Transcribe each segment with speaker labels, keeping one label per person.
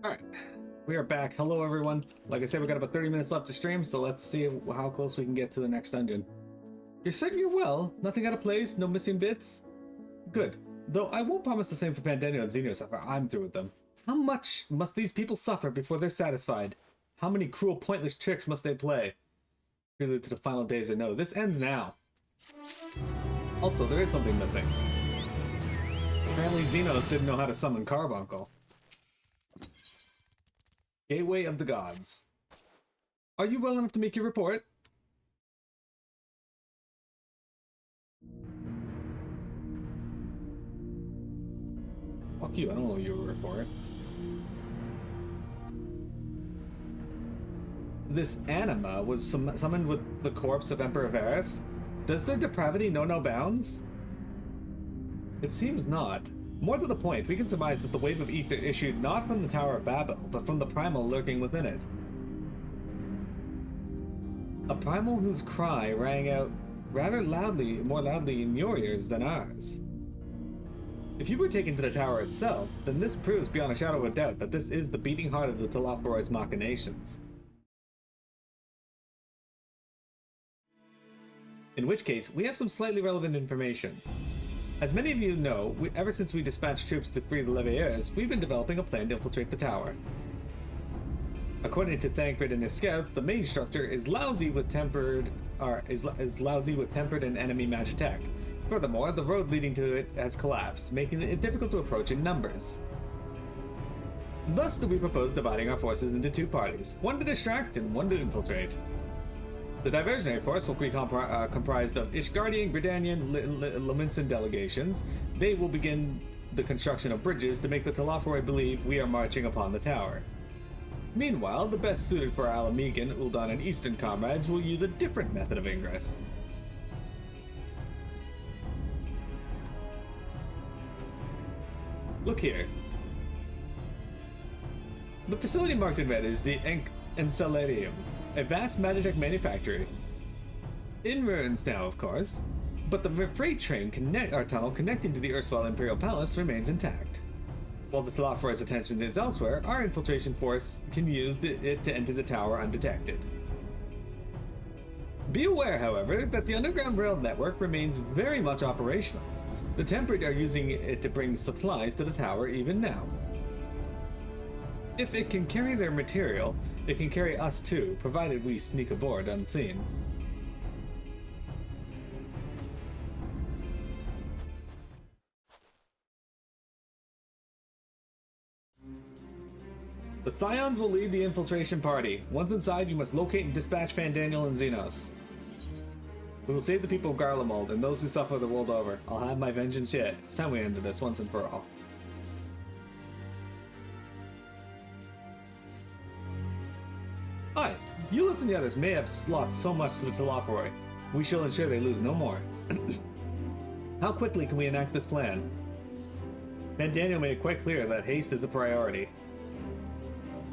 Speaker 1: Alright, we are back. Hello everyone. Like I said, we got about 30 minutes left to stream, so let's see how close we can get to the next dungeon. You're certain you're well? Nothing out of place? No missing bits? Good. Though I won't promise the same for Pandaniel and Xenos after I'm through with them. How much must these people suffer before they're satisfied? How many cruel, pointless tricks must they play? Prelude to the final days or no. This ends now. Also, there is something missing. Apparently Xenos didn't know how to summon Carbuncle. Gateway of the Gods. Are you well enough to make your report? Fuck you, I don't know your report. This anima was summoned with the corpse of Emperor Varus. Does their depravity know no bounds? It seems not. More to the point, we can surmise that the wave of ether issued not from the Tower of Babil, but from the primal lurking within it. A primal whose cry rang out rather loudly, more loudly in your ears than ours. If you were taken to the tower itself, then this proves beyond a shadow of a doubt that this is the beating heart of the Telophoroid's machinations. In which case, we have some slightly relevant information. As many of you know, ever since we dispatched troops to free the Leviers, we've been developing a plan to infiltrate the tower. According to Thancred and his scouts, the main structure is lousy with tempered and enemy magitech. Furthermore, the road leading to it has collapsed, making it difficult to approach in numbers. Thus do we propose dividing our forces into two parties, one to distract and one to infiltrate. The diversionary force will be comprised of Ishgardian, Gridanian, Laminsan delegations. They will begin the construction of bridges to make the Telophoroid believe we are marching upon the tower. Meanwhile, the best suited for our Alamegan, Ul'dan, and Eastern comrades will use a different method of ingress. Look here. The facility marked in red is the Encelarium, a vast magitech manufactory. In ruins now, of course, but the freight train tunnel connecting to the erstwhile Imperial Palace remains intact. While the Telophoroid's attention is elsewhere, our infiltration force can use it to enter the tower undetected. Be aware, however, that the underground rail network remains very much operational. The Tempered are using it to bring supplies to the tower even now. If it can carry their material, it can carry us too, provided we sneak aboard unseen. The Scions will lead the infiltration party. Once inside, you must locate and dispatch Pandaniel and Xenos. We will save the people of Garlemald and those who suffer the world over. I'll have my vengeance yet. It's time we ended this once and for all. Hi, you and the others may have lost so much to the Telophoroid. We shall ensure they lose no more. How quickly can we enact this plan? Pandaniel made it quite clear that haste is a priority.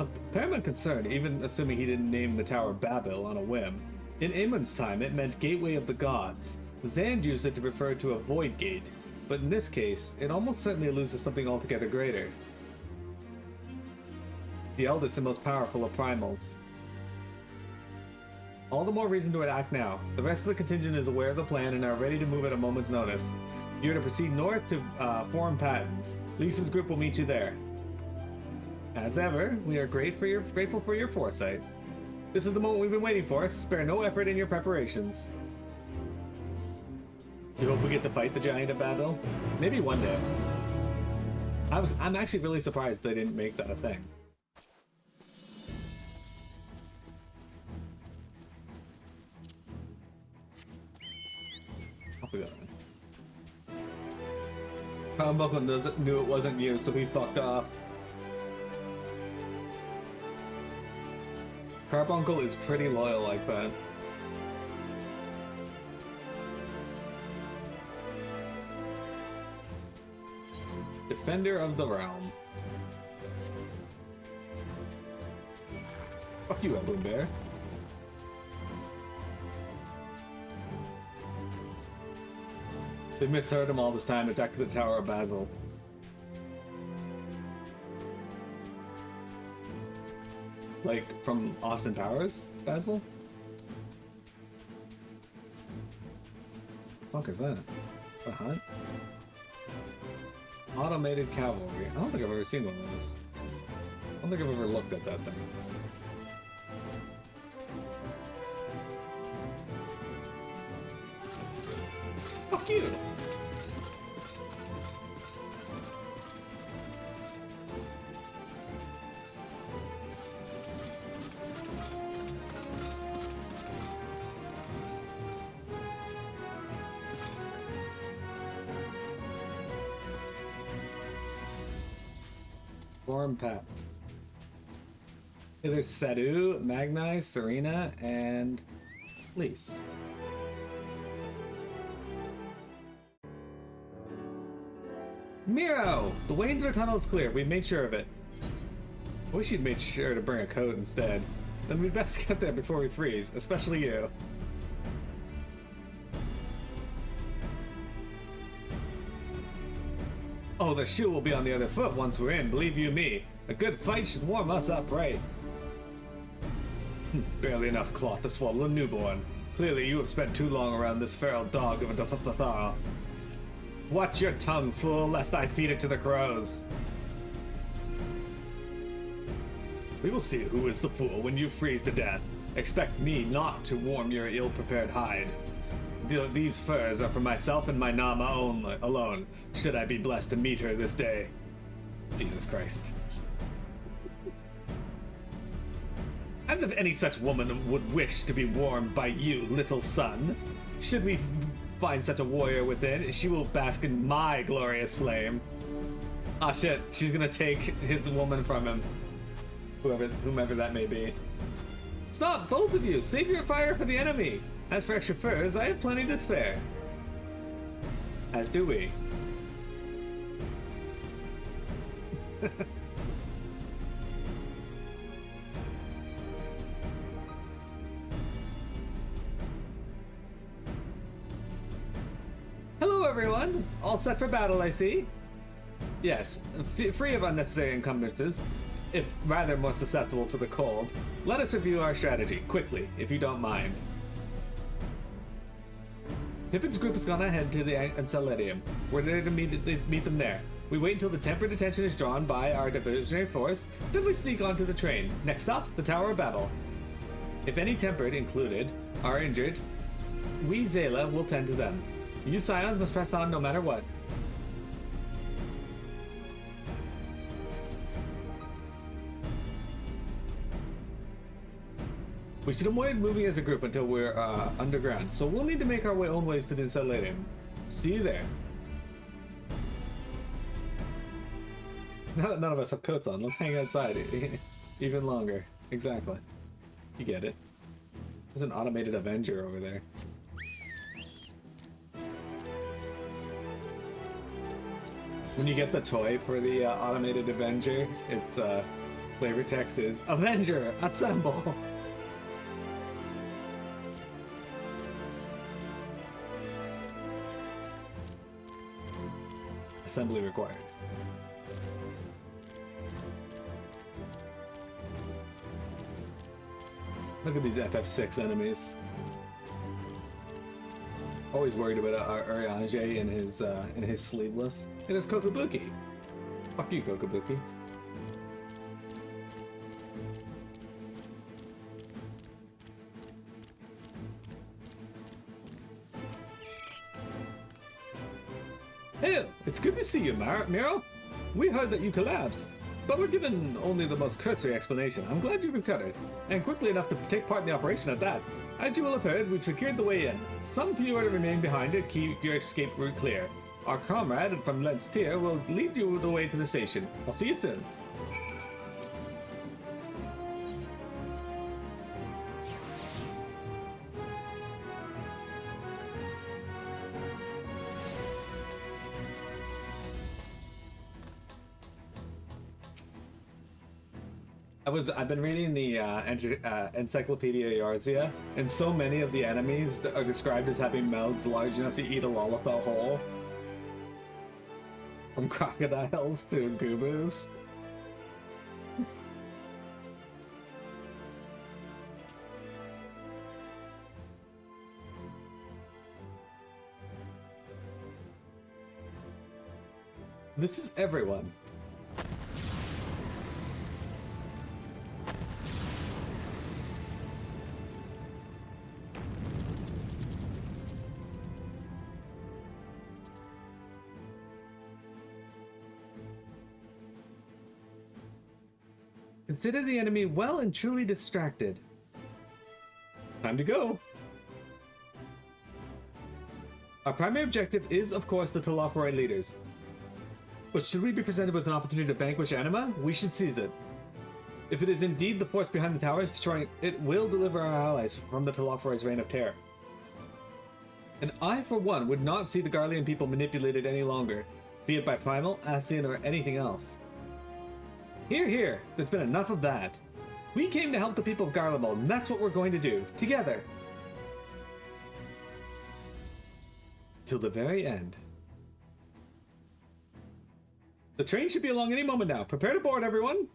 Speaker 1: Of paramount concern, even assuming he didn't name the tower Babil on a whim. In Aemon's time, it meant Gateway of the Gods. Zand used it to refer to a void gate, but in this case, it almost certainly alludes to something altogether greater. The eldest and most powerful of primals. All the more reason to act now. The rest of the contingent is aware of the plan and are ready to move at a moment's notice. You're to proceed north to Forum Patents. Lisa's group will meet you there. As ever, we are grateful for your foresight. This is the moment we've been waiting for. Spare no effort in your preparations. You hope we get to fight the giant at Babil? Maybe one day. I'm actually really surprised they didn't make that a thing. Off we go then. Carbuncle knew it wasn't you, so he fucked off. Carbuncle is pretty loyal like that. Defender of the Realm. Fuck you, Emblem Bear. They've misheard him all this time. It's back to the Tower of Basil. Like from Austin Powers, Basil? The fuck is that? A hunt? Automated cavalry. I don't think I've ever seen one of those. I don't think I've ever looked at that thing. Fuck you! Form Pat. There's Sadu, Magnai, Serena, and Lise. Miro! The way into the tunnel is clear. We made sure of it. I wish you'd made sure to bring a coat instead. Then we'd best get there before we freeze, especially you. Oh, the shoe will be on the other foot once we're in, believe you me. A good fight should warm us up, right? Barely enough cloth to swallow a newborn. Clearly you have spent too long around this feral dog of a Dathar. Watch your tongue, fool, lest I feed it to the crows. We will see who is the fool when you freeze to death. Expect me not to warm your ill-prepared hide. These furs are for myself and my Nama alone, should I be blessed to meet her this day. Jesus Christ. As if any such woman would wish to be warmed by you, little son. Should we find such a warrior within, she will bask in my glorious flame. Ah shit, she's gonna take his woman from him. Whomever that may be. Stop, both of you! Save your fire for the enemy! As for extra furs, I have plenty to spare. As do we. Hello everyone! All set for battle, I see. Yes, free of unnecessary encumbrances, if rather more susceptible to the cold. Let us review our strategy, quickly, if you don't mind. Pippin's group has gone ahead to the Enceladium. We're there to meet them there. We wait until the tempered attention is drawn by our diversionary force, then we sneak onto the train. Next stop, the Tower of Babil. If any tempered included are injured, we Zayla will tend to them. You Scions must press on no matter what. We should avoid moving as a group until we're underground, so we'll need to make our own ways to the Enceladium. See you there. Now that none of us have coats on, let's hang outside even longer. Exactly. You get it. There's an automated Avenger over there. When you get the toy for the automated Avenger, its flavor text is Avenger, assemble! Assembly required. Look at these FF6 enemies. Always worried about Ariange in his sleeveless. It is Kokobuki. Fuck you, Kokobuki. Hey, it's good to see you, Miro. We heard that you collapsed, but we're given only the most cursory explanation. I'm glad you recovered, and quickly enough to take part in the operation at that. As you will have heard, we've secured the way in. Some few are to remain behind to keep your escape route clear. Our comrade from Lens Tier will lead you the way to the station. I'll see you soon. I've been reading the Encyclopedia Yarzia, and so many of the enemies are described as having mouths large enough to eat a Lalafell whole. From crocodiles to goobus. This is everyone. Consider the enemy well and truly distracted. Time to go. Our primary objective is, of course, the Telophorite leaders. But should we be presented with an opportunity to vanquish Anima, we should seize it. If it is indeed the force behind the towers destroying it, will deliver our allies from the Telophorite's reign of terror. And I, for one, would not see the Garlean people manipulated any longer, be it by Primal, Ascian, or anything else. Here, here, there's been enough of that. We came to help the people of Garlemald, and that's what we're going to do, together. Till the very end. The train should be along any moment now. Prepare to board, everyone.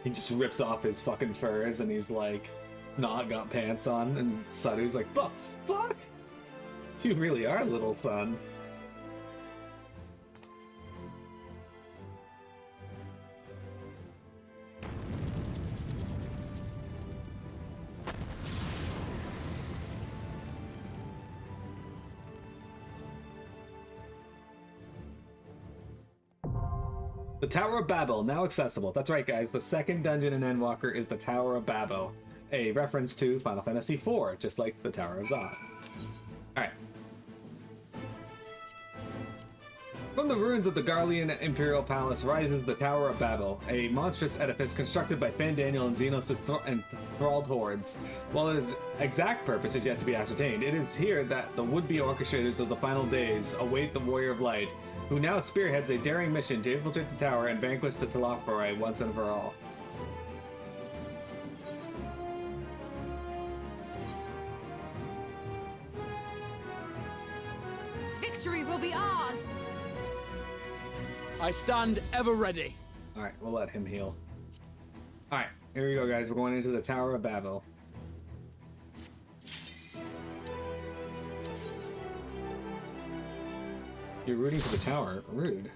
Speaker 1: He just rips off his fucking furs and he's like, not got pants on. And Sadu's like, the fuck? You really are, little son. The Tower of Babil, now accessible. That's right, guys. The second dungeon in Endwalker is the Tower of Babil, a reference to Final Fantasy IV, just like the Tower of Zod. Alright. From the ruins of the Garlean Imperial Palace rises the Tower of Babil, a monstrous edifice constructed by Fandaniel and Xenos' enthralled hordes. While its exact purpose is yet to be ascertained, it is here that the would-be orchestrators of the final days await the Warrior of Light, who now spearheads a daring mission to infiltrate the tower and vanquish the Telophorite once and for all.
Speaker 2: Victory will be ours!
Speaker 3: I stand ever ready.
Speaker 1: Alright, we'll let him heal. Alright, here we go, guys. We're going into the Tower of Babil. You're rooting for the tower. Rude.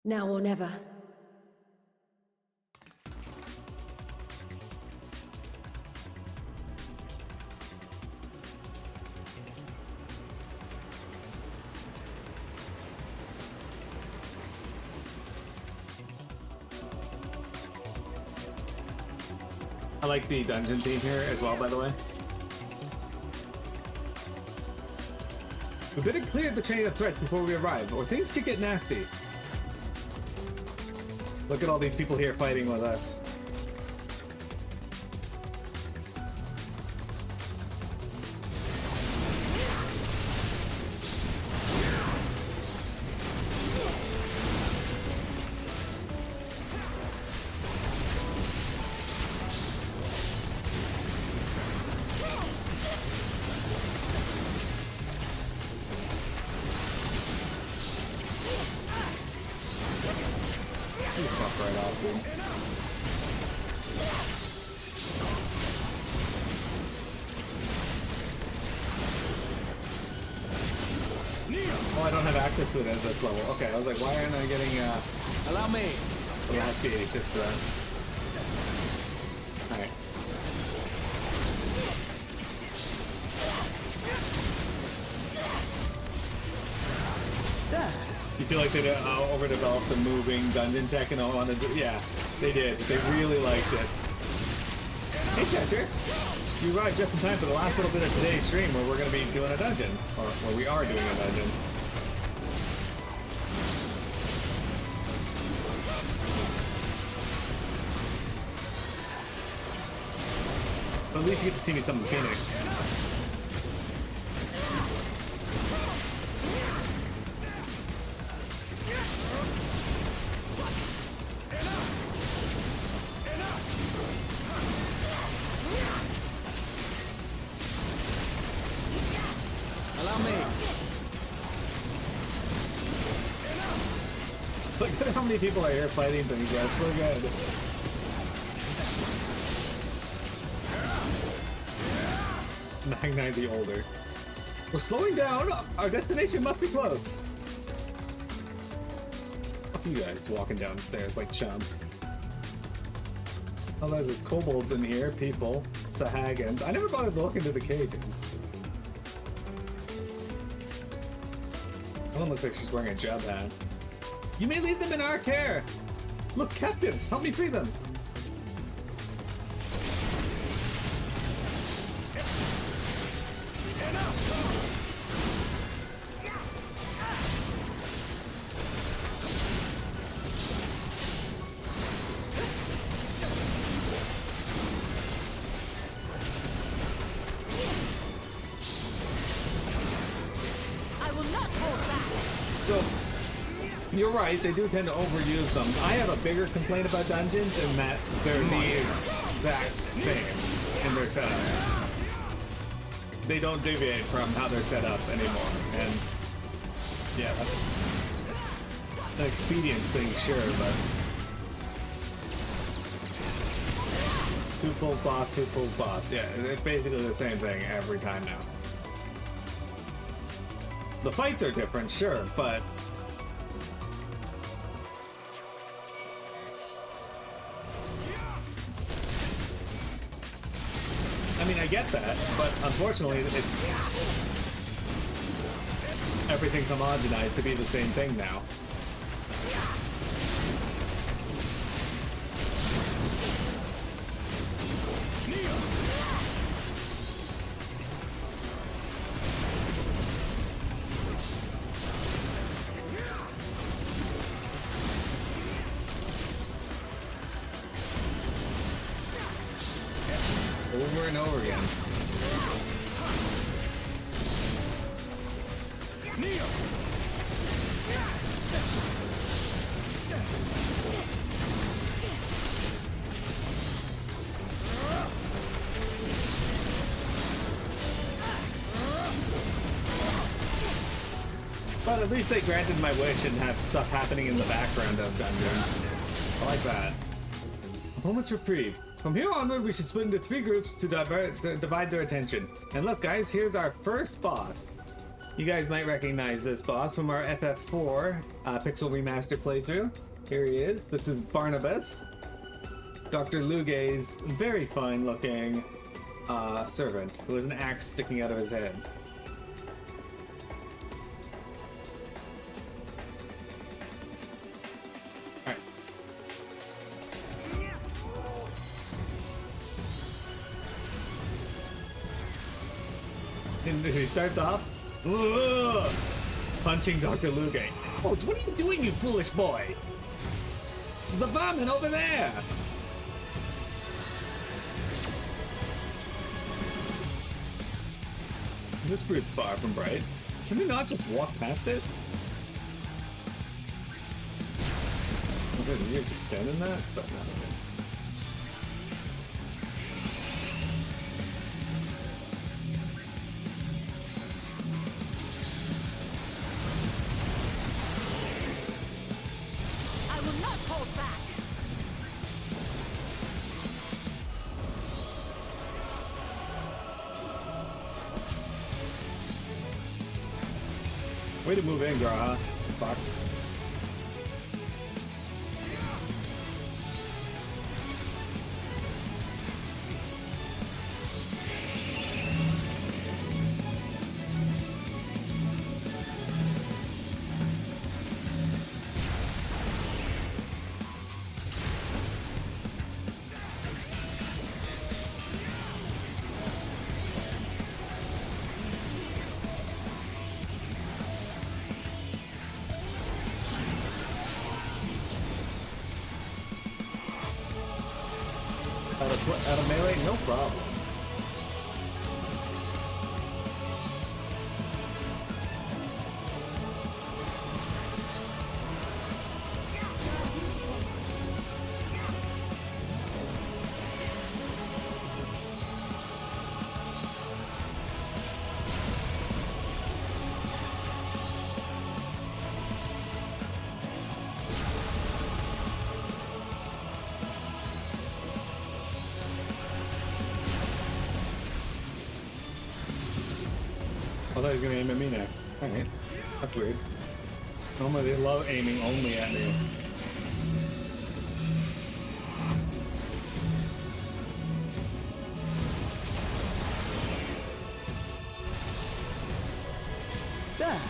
Speaker 4: Now or never.
Speaker 1: I like the dungeon theme here as well, by the way. We better clear the chain of threats before we arrive, or things could get nasty. Look at all these people here fighting with us. Right off, dude. Oh, I don't have access to it at this level. Okay, I was like, why aren't I getting
Speaker 3: Allow me.
Speaker 1: the last 86 for that? Alright. You feel like they overdeveloped the moving dungeon tech and all wanted to, yeah, they did. They really liked it. Hey Cheshire, you arrived just in time for the last little bit of today's stream where we're going to be doing a dungeon, or where we are doing a dungeon. But at least you get to see me summon Phoenix. many people are here fighting things, bro. It's so good. Magnite the Older. We're slowing down. Our destination must be close. Fuck you guys walking down the stairs like chumps. Oh, there's kobolds in here, people, Sahagins. I never bothered to look into the cages. Someone looks like she's wearing a job hat. You may leave them in our care. Look, captives, help me free them. You're right, they do tend to overuse them. I have a bigger complaint about dungeons in that they're the exact same in their setup. They don't deviate from how they're set up anymore. And yeah, that's an expedience thing, sure, but two full boss, two full boss. Yeah, it's basically the same thing every time now. The fights are different, sure, but I mean, I get that, but unfortunately, everything's homogenized to be the same thing now. Over and over again. But at least they granted my wish and have stuff happening in the background of dungeons. I like that. A moment's reprieve. From here onward, we should split into 3 groups to divide their attention. And look, guys, here's our first boss. You guys might recognize this boss from our FF4 Pixel Remaster playthrough. Here he is. This is Barnabas, Dr. Lugay's very fine-looking servant, who has an axe sticking out of his head. And he starts off punching Dr. Lugay. Oh, what are you doing, you foolish boy? The vermin over there! This brute's far from bright. Can we not just walk past it? Okay, you guys just stand in that? But not okay. Way to move in, Graha. Fuck. Out of melee? No problem. thought he was gonna aim at me next. Alright. That's weird. Normally they love aiming only at me.
Speaker 3: There.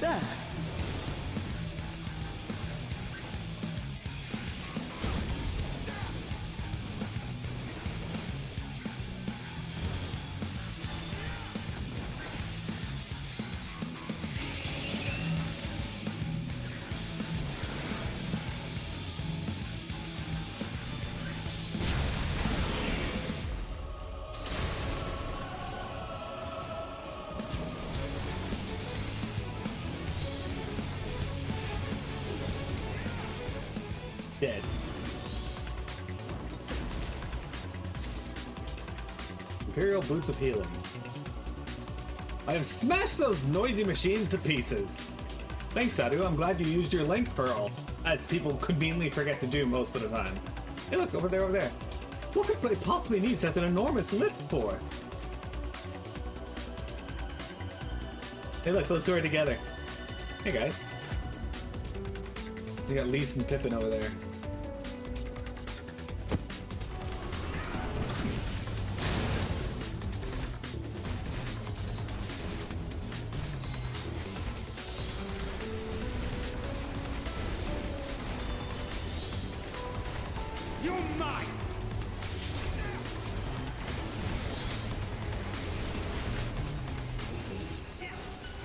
Speaker 3: There.
Speaker 1: Dead. Imperial Boots of Healing. I have smashed those noisy machines to pieces. Thanks, Sadu. I'm glad you used your link pearl, as people conveniently forget to do most of the time. Hey, look, over there, over there. What could they possibly need such an enormous lift for? Hey, look, those two are together. Hey, guys. You got Lise and Pippin over there.
Speaker 3: You're mine!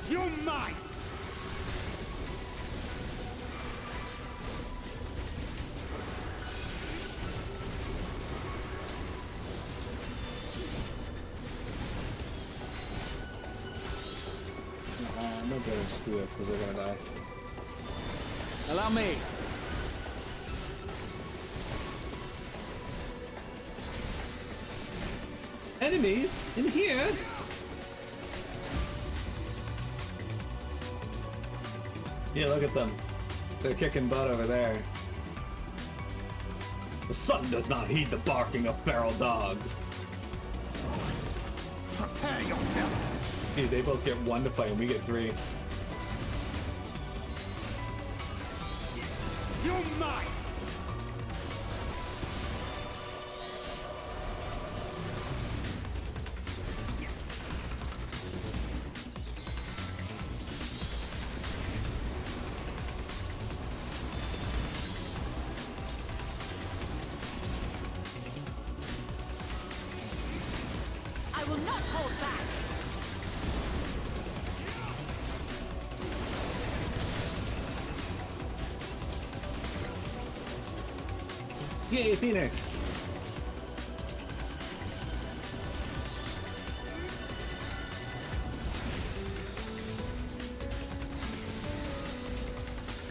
Speaker 3: You're mine!
Speaker 1: I'm not gonna just do this because we're gonna die.
Speaker 3: Allow me.
Speaker 1: Enemies in here. Yeah, look at them. They're kicking butt over there. The sun does not heed the barking of feral dogs.
Speaker 3: Prepare yourself.
Speaker 1: Dude, they both get 1 to play and we get 3.
Speaker 3: You're mine!
Speaker 2: I will not hold back.
Speaker 1: Yay, Phoenix!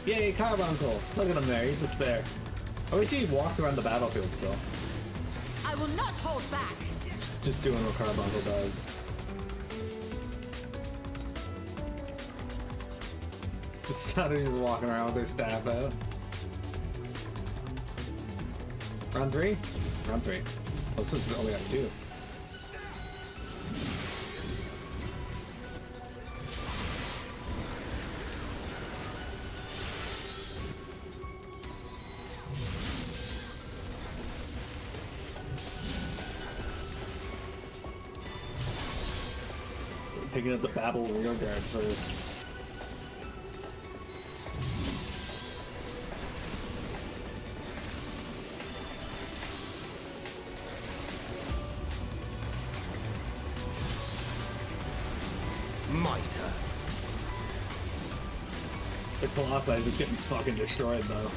Speaker 1: Yay, Carbuncle! Look at him there, he's just there. I wish he walked around the battlefield still.
Speaker 2: I will not hold back.
Speaker 1: Just doing what Carbuncle does. The Saturn just walking around with their staff out. Round 3? Round 3. Oh, since we only got 2. Picking up the Babil rearguard first.
Speaker 3: Mitre.
Speaker 1: The Colossi is just getting fucking destroyed though.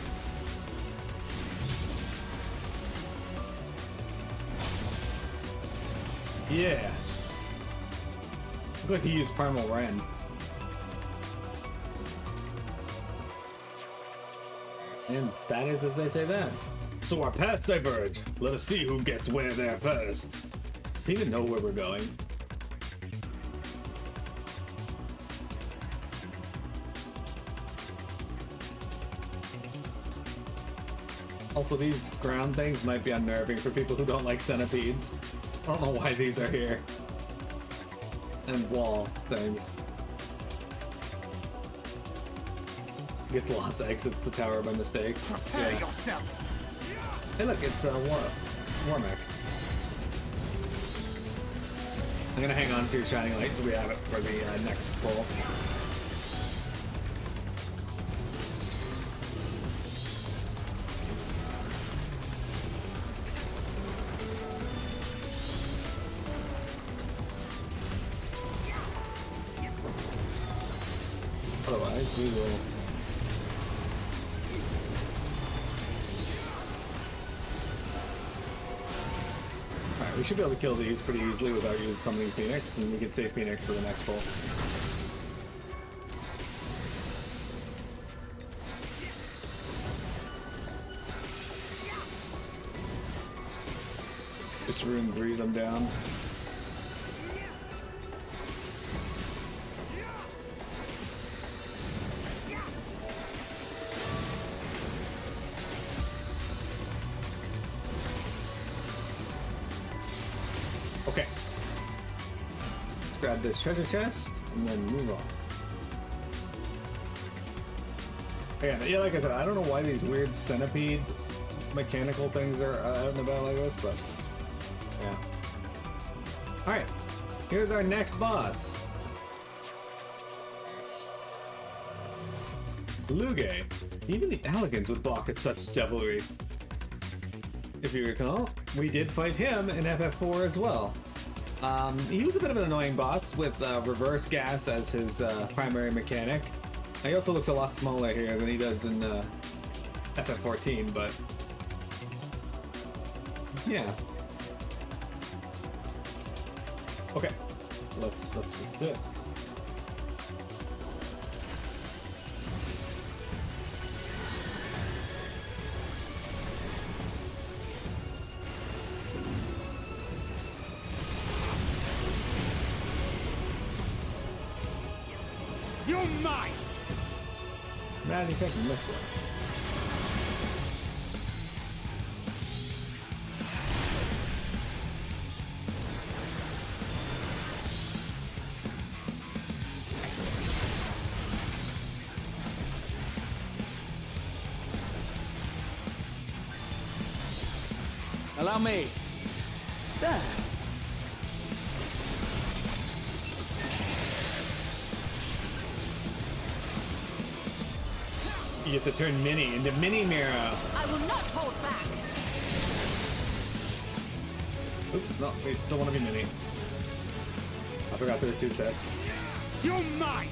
Speaker 1: Yeah. Looks like he used Primal Ren. And that is as they say then. So our paths diverge. Let us see who gets where there first. Does he even know where we're going? Also, these ground things might be unnerving for people who don't like centipedes. don't know why these are here. And wall things. Gets lost, exits the tower by mistake.
Speaker 3: Prepare yourself.
Speaker 1: Hey look, it's War mech. I'm gonna hang on to Shining Light so we have it for the next pull. Otherwise, we will. Alright, we should be able to kill these pretty easily without using summoning Phoenix, and we can save Phoenix for the next pull. Just rune 3 them down. Okay. Let's grab this treasure chest and then move on. Again, yeah, like I said, I don't know why these weird centipede mechanical things are out and about like this, but yeah. Alright, here's our next boss. Luge. Even the elegance would balk at such devilry. If you recall, we did fight him in FF4 as well. He was a bit of an annoying boss with reverse gas as his primary mechanic. He also looks a lot smaller here than he does in FF14, but yeah. Okay, let's just do it.
Speaker 3: You're mine!
Speaker 1: Magic taking missile.
Speaker 3: Allow me. There.
Speaker 1: You get to turn Mini into Mini Mira.
Speaker 2: I will not hold back.
Speaker 1: Oops, no, wait, still want to be Mini. I forgot there's 2 sets.
Speaker 3: You're mine!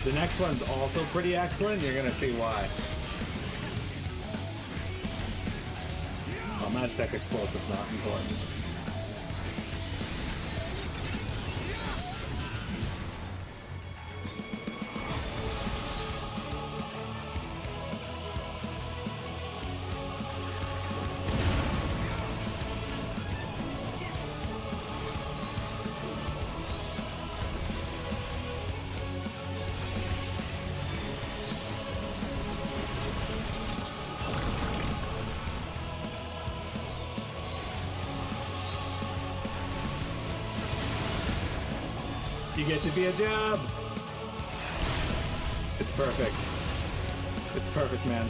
Speaker 1: The next one's also pretty excellent. You're gonna see why. Oh, Magitech Explosive's not important. You get to be a job. It's perfect. It's perfect, man.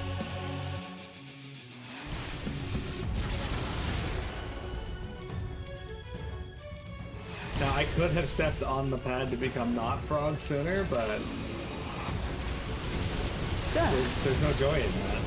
Speaker 1: Now, I could have stepped on the pad to become not Frog sooner, but there's no joy in that.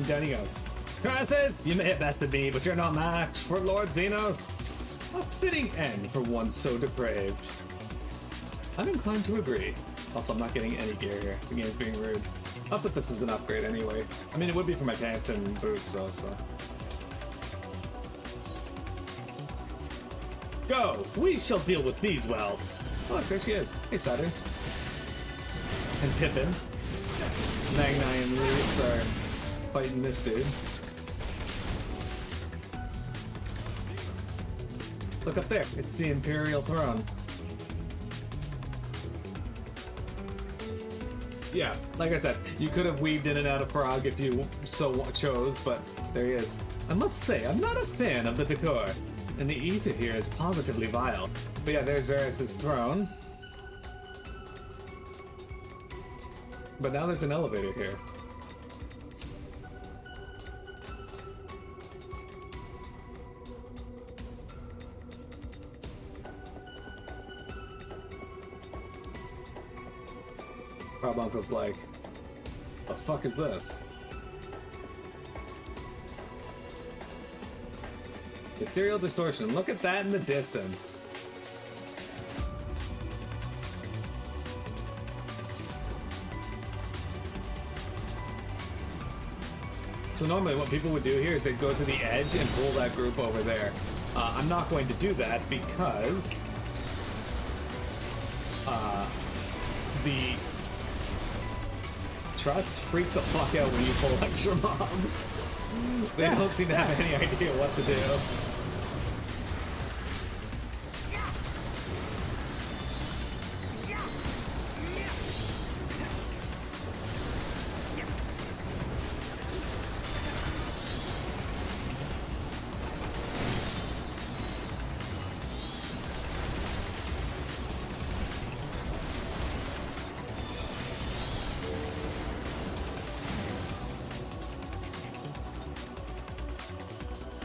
Speaker 1: And down he goes. Francis, you may have bested me, but you're no match for Lord Xenos. A fitting end for one so depraved. I'm inclined to agree. Also, I'm not getting any gear here. The game's being rude. Not that this is an upgrade anyway. I mean, it would be for my pants and boots, though, so. Go! We shall deal with these whelps! Oh, look, there she is. Hey, Saturn. And Pippin. Magni and Luis are fighting this dude. Look up there. It's the Imperial throne. Yeah, like I said, you could have weaved in and out of Prague if you so chose, but there he is. I must say, I'm not a fan of the decor, and the ether here is positively vile. But yeah, there's Varys' throne. But now there's an elevator here. Carbuncle's like, the fuck is this? Ethereal distortion. Look at that in the distance. So normally what people would do here is they'd go to the edge and pull that group over there. I'm not going to do that because the trusts freak the fuck out when you pull extra mobs. They don't seem to have any idea what to do.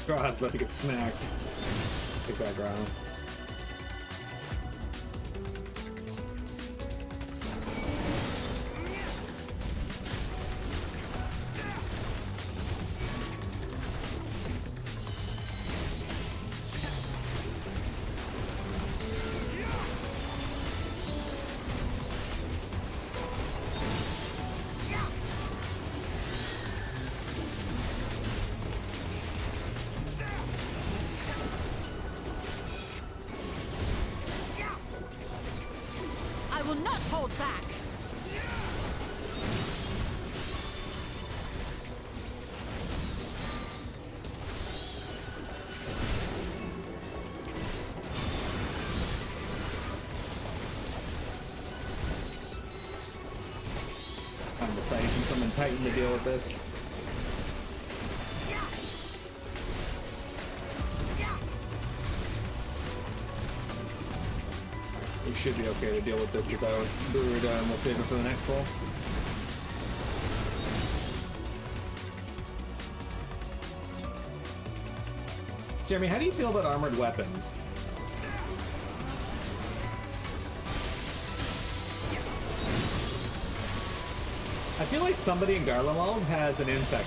Speaker 1: Graw's about to get smacked. Take that, Graw.
Speaker 2: I will not hold back.
Speaker 1: I'm deciding from someone Titan to deal with this. We should be okay to deal with this without Brood, and we'll save it for the next pull. Jeremy, how do you feel about armored weapons? I feel like somebody in Garlemald has an insect.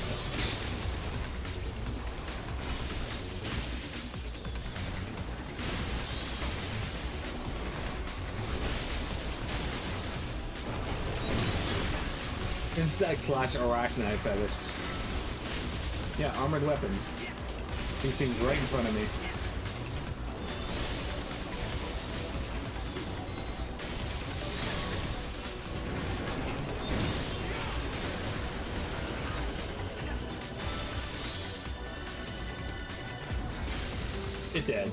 Speaker 1: Insect slash arachnite fetish. Yeah, armored weapons. These things right in front of me. It did.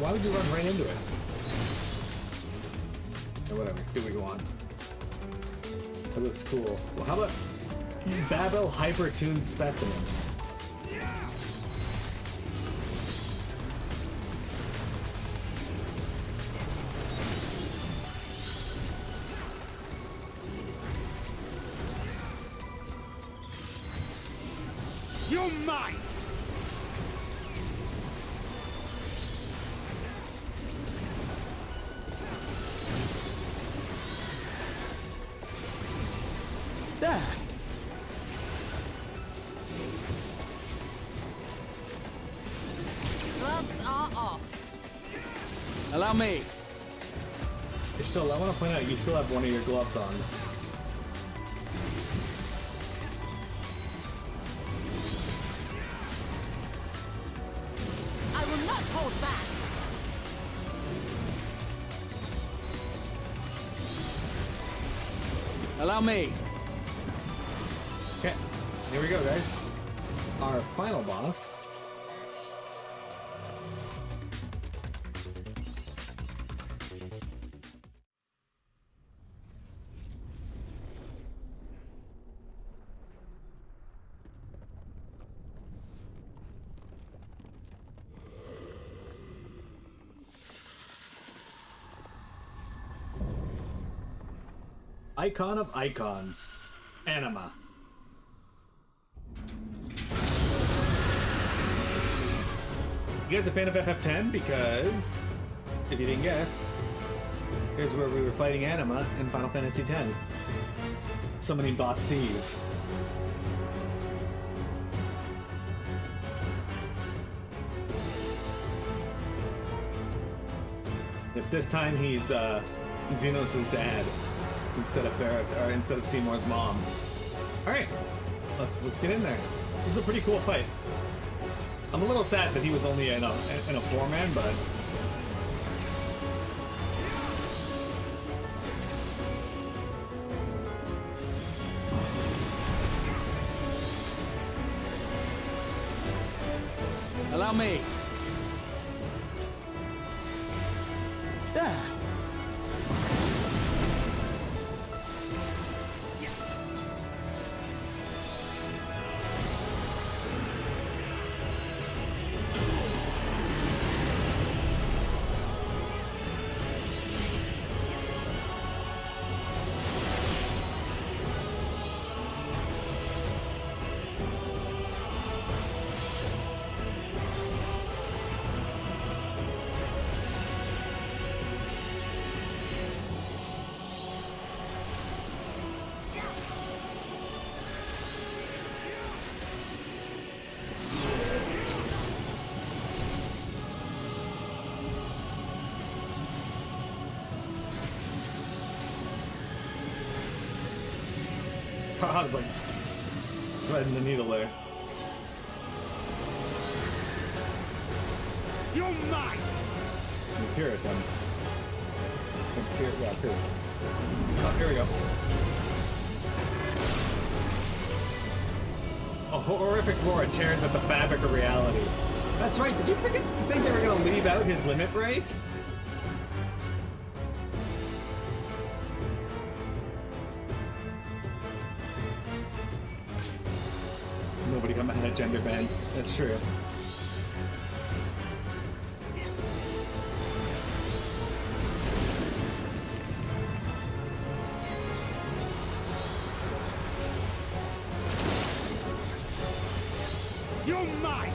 Speaker 1: Why would you run right into it? Or whatever, here we go on. That looks cool. Well, how about Babil Hyper-Tuned Specimen?
Speaker 3: You're mine!
Speaker 2: Gloves are off.
Speaker 3: Allow me.
Speaker 1: Still, I want to point out you still have one of your gloves on.
Speaker 2: I will not hold back.
Speaker 3: Allow me.
Speaker 1: Okay, here we go, guys. Our final boss. Icon of icons, Anima. You guys a fan of FF10? Because, if you didn't guess, here's where we were fighting Anima in Final Fantasy X. Summoning Boss Steve. If this time he's Xenos' dad instead of Ferris, or instead of Seymour's mom. All right, let's get in there. This is a pretty cool fight. I'm a little sad that he was only in a 4-man, but
Speaker 3: Allow me. Ah.
Speaker 1: I was like threading the needle there.
Speaker 3: You're mine.
Speaker 1: Hear it then. Here, yeah, here. Oh, here we go. A horrific roar tears at the fabric of reality. That's right. Did you think they were going to leave out his limit break? Nobody come at a gender band. That's true.
Speaker 3: You're mine.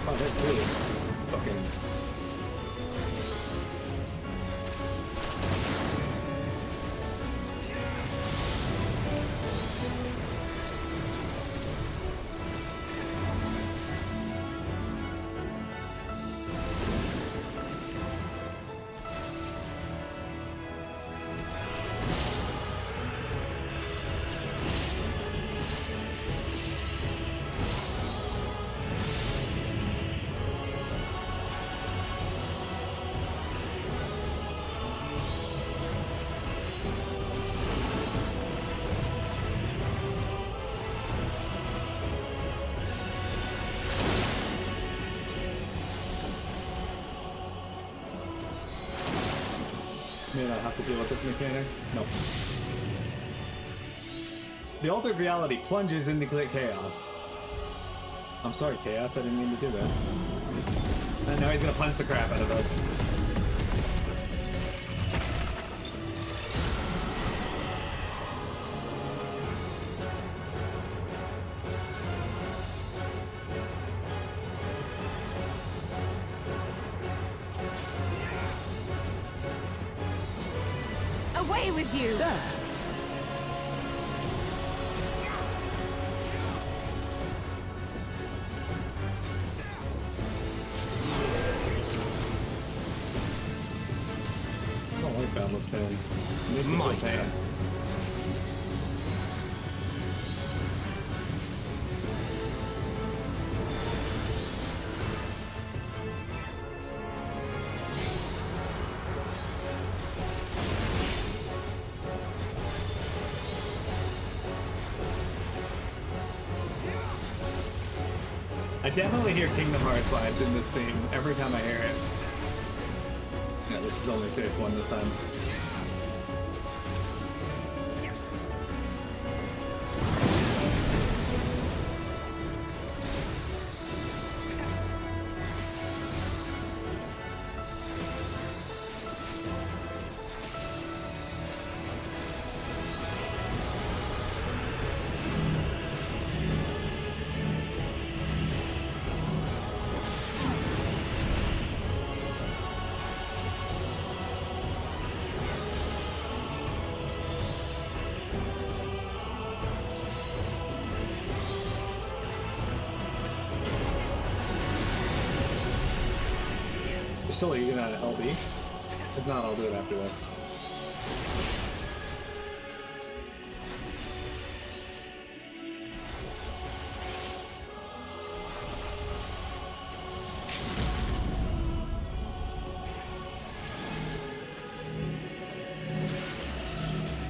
Speaker 1: Oh, that's really fucking... May not have to deal with this mechanic. Nope. The altered reality plunges into chaos. I'm sorry, Chaos. I didn't mean to do that. And now he's gonna punch the crap out of us.
Speaker 2: Away with you!
Speaker 1: Boundless Pain.
Speaker 3: My
Speaker 1: Mythical Pain.
Speaker 3: turn.
Speaker 1: I definitely hear Kingdom Hearts vibes in this theme every time I hear it. Yeah, this is only safe one this time. Still eating at an LB. If not, I'll do it after this.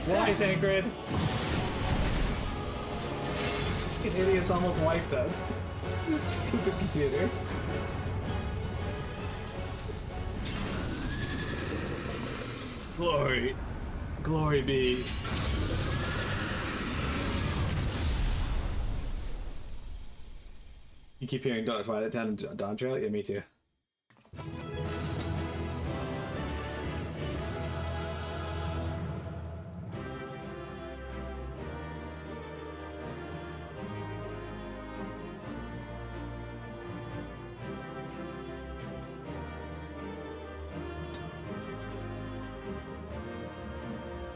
Speaker 1: Why, Tancred? Fucking idiots almost wiped us. Stupid computer. Glory. Glory be. You keep hearing Twilight Town and Dawn Trail? Yeah, me too.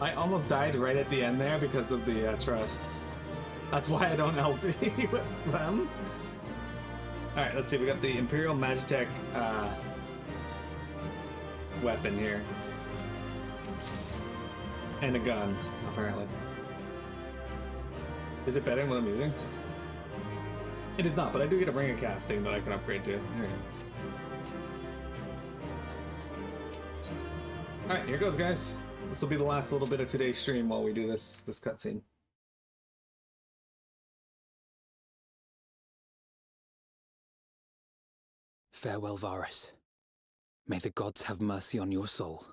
Speaker 1: I almost died right at the end there because of the trusts. That's why I don't LP with them. Alright, let's see. We got the Imperial Magitech weapon here. And a gun, apparently. Is it better than what I'm using? It is not, but I do get a ring of casting that I can upgrade to. Here we go. Alright, here goes, guys. This will be the last little bit of today's stream while we do this cutscene.
Speaker 4: Farewell, Varus. May the gods have mercy on your soul.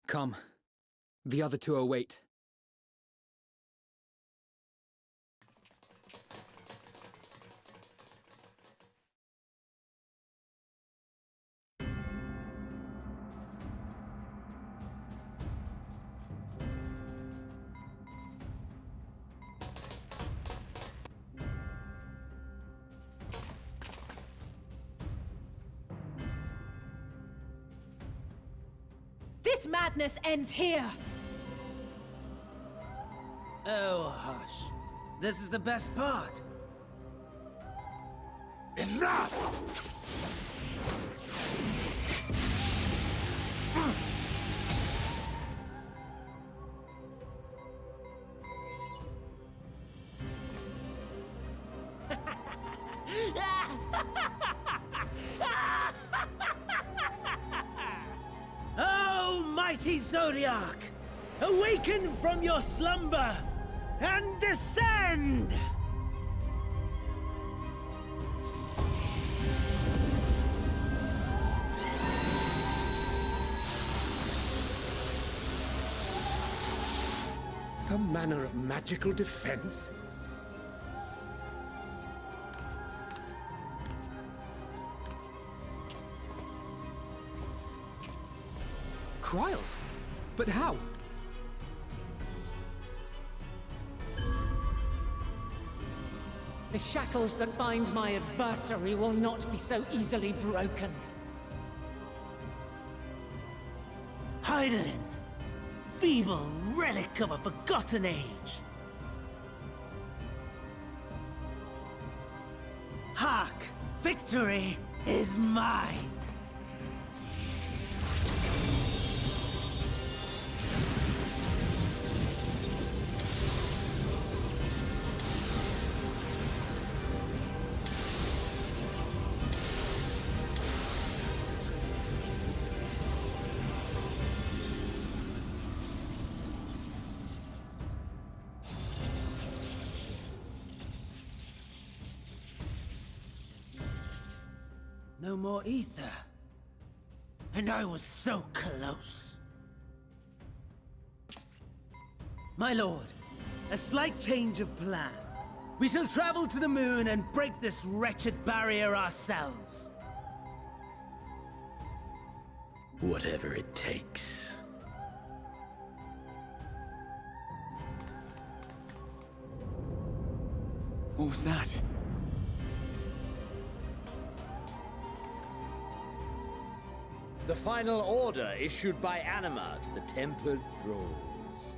Speaker 4: Come. The other two await.
Speaker 2: This madness ends here.
Speaker 5: Oh, hush. This is the best part.
Speaker 3: Enough!
Speaker 5: Oh, mighty Zodiac! Awaken from your slumber and descend!
Speaker 3: Some manner of magical defense?
Speaker 4: Kryl? But how?
Speaker 6: The shackles that bind my adversary will not be so easily broken.
Speaker 5: Hydaelyn! Feeble relic of a forgotten age! Hark! Victory is mine. No more ether. And I was so close. My lord, a slight change of plans. We shall travel to the moon and break this wretched barrier ourselves.
Speaker 3: Whatever it takes.
Speaker 4: What was that?
Speaker 7: The final order issued by Anima to the tempered thralls.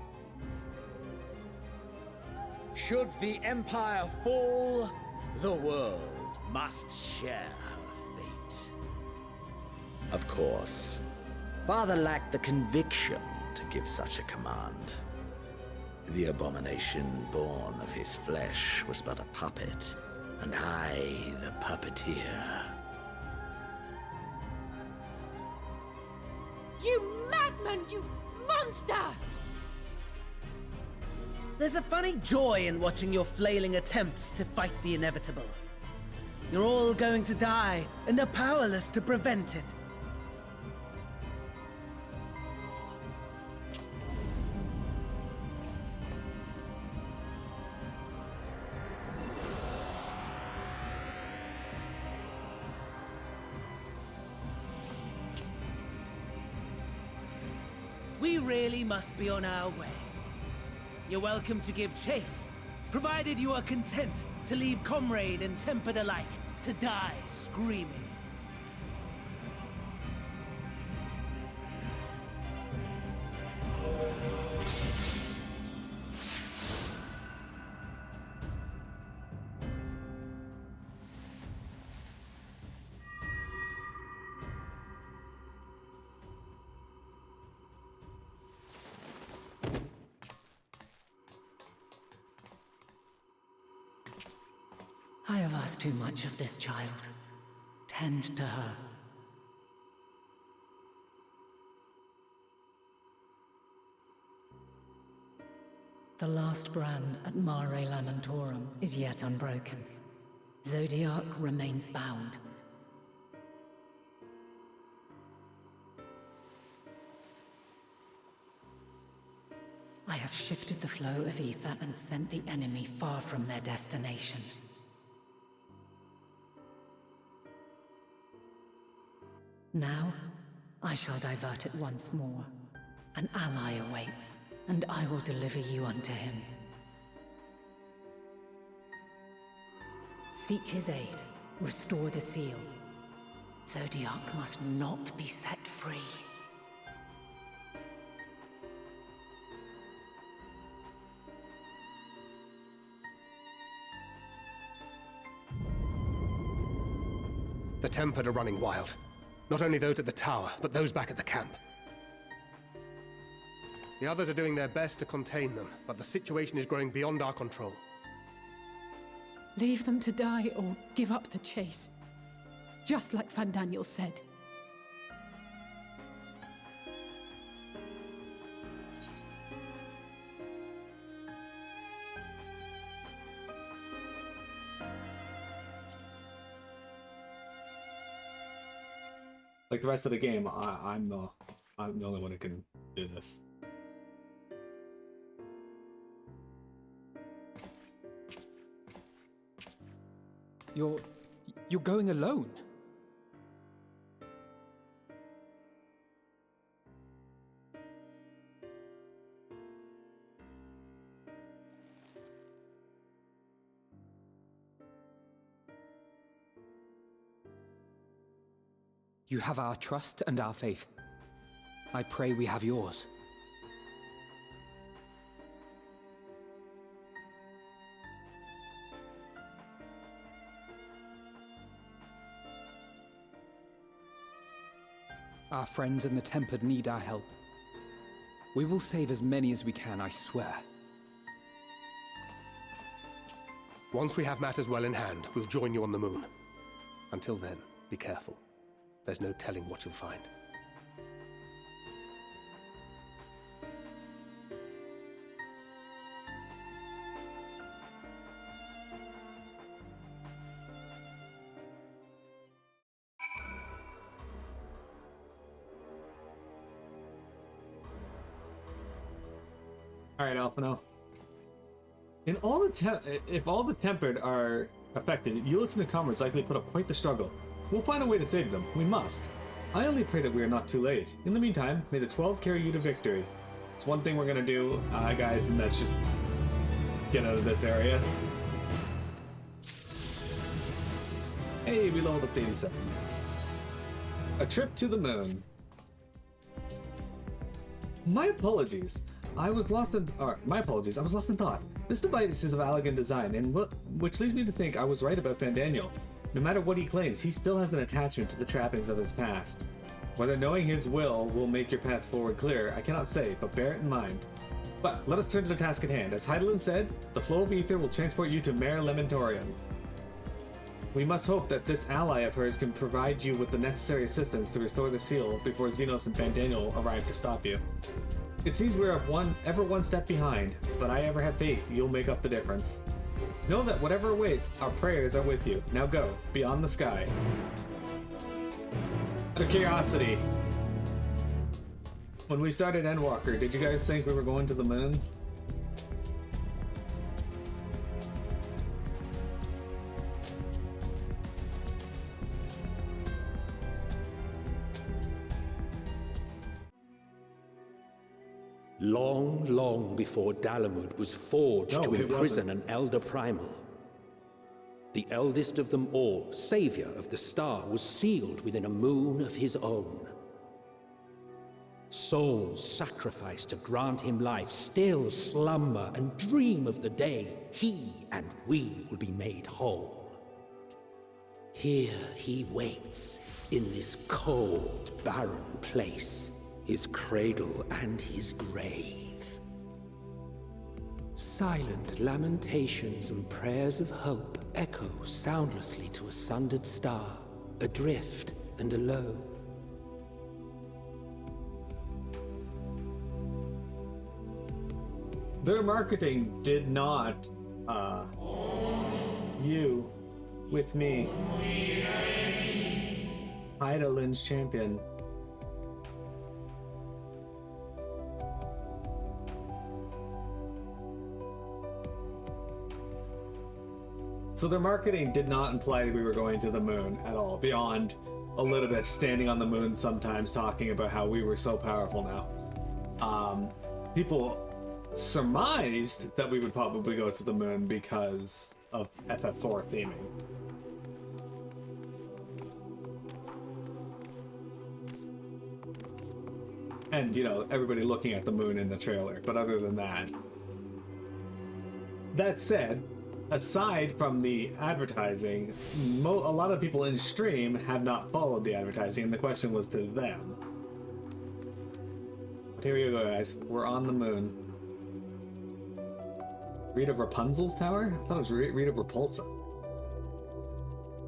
Speaker 7: Should the Empire fall, the world must share her fate.
Speaker 3: Of course. Father lacked the conviction to give such a command. The abomination born of his flesh was but a puppet, and I the puppeteer.
Speaker 2: You madman, you monster!
Speaker 5: There's a funny joy in watching your flailing attempts to fight the inevitable. You're all going to die, and are powerless to prevent it. We really must be on our way. You're welcome to give chase, provided you are content to leave comrade and tempered alike to die screaming.
Speaker 6: I have asked too much of this child. Tend to her. The last brand at Mare Lamentorum is yet unbroken. Zodiac remains bound. I have shifted the flow of ether and sent the enemy far from their destination. Now, I shall divert it once more. An ally awaits, and I will deliver you unto him. Seek his aid, restore the seal. Zodiac must not be set free.
Speaker 8: The Tempered are running wild. Not only those at the tower, but those back at the camp. The others are doing their best to contain them, but the situation is growing beyond our control.
Speaker 9: Leave them to die or give up the chase. Just like Van Daniel said.
Speaker 1: Like the rest of the game, I'm the only one who can do this.
Speaker 4: You're going alone? You have our trust and our faith. I pray we have yours. Our friends in the Tempered need our help. We will save as many as we can, I swear.
Speaker 8: Once we have matters well in hand, we'll join you on the moon. Until then, be careful. There's no telling what you'll find.
Speaker 1: All right, Alphino. If all the tempered are affected, Ulyss and the comrades likely put up quite the struggle. We'll find a way to save them. We must. I only pray that we are not too late. In the meantime, may the 12 carry you to victory. It's one thing we're gonna do, guys, and that's just get out of this area. Hey, we leveled up to 87. A trip to the moon. My apologies. I was lost in thought. This device is of elegant design, and which leads me to think I was right about Fandaniel. No matter what he claims, he still has an attachment to the trappings of his past. Whether knowing his will make your path forward clear, I cannot say, but bear it in mind. But let us turn to the task at hand. As Hydaelyn said, the flow of ether will transport you to Mare Lamentorium. We must hope that this ally of hers can provide you with the necessary assistance to restore the seal before Xenos and Fandaniel arrive to stop you. It seems we're ever one step behind, but I ever have faith you'll make up the difference. Know that whatever awaits, our prayers are with you. Now go, beyond the sky. Out of curiosity, when we started Endwalker, did you guys think we were going to the moon?
Speaker 3: Long, long before Dalamud was forged to imprison an Elder Primal, the eldest of them all, savior of the star, was sealed within a moon of his own. Souls sacrificed to grant him life still slumber and dream of the day he and we will be made whole. Here he waits, in this cold, barren place, his cradle and his grave. Silent lamentations and prayers of hope echo soundlessly to a sundered star, adrift and alone.
Speaker 1: Their marketing did not, you, with me, Hydaelyn's champion. So their marketing did not imply that we were going to the moon at all, beyond Elizabeth standing on the moon sometimes talking about how we were so powerful now. People surmised that we would probably go to the moon because of FF4 theming. And, you know, everybody looking at the moon in the trailer, but other than that. That said, aside from the advertising, a lot of people in stream have not followed the advertising, and the question was to them. But here we go, guys. We're on the moon. Rita Rapunzel's tower? I thought it was Rita Repulsa.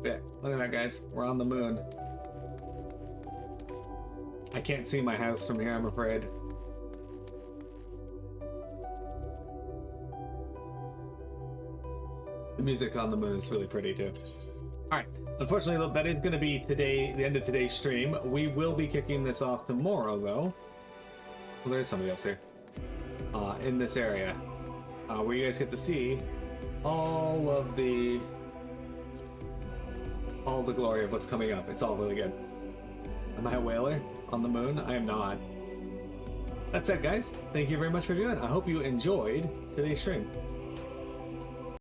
Speaker 1: Yeah, look at that, guys. We're on the moon. I can't see my house from here, I'm afraid. The music on the moon is really pretty too. Alright, unfortunately that is going to be the end of today's stream. We will be kicking this off tomorrow though. Well, there's somebody else here. In this area. Where you guys get to see all the glory of what's coming up. It's all really good. Am I a whaler on the moon? I am not. That said, guys, thank you very much for doing it. I hope you enjoyed today's stream.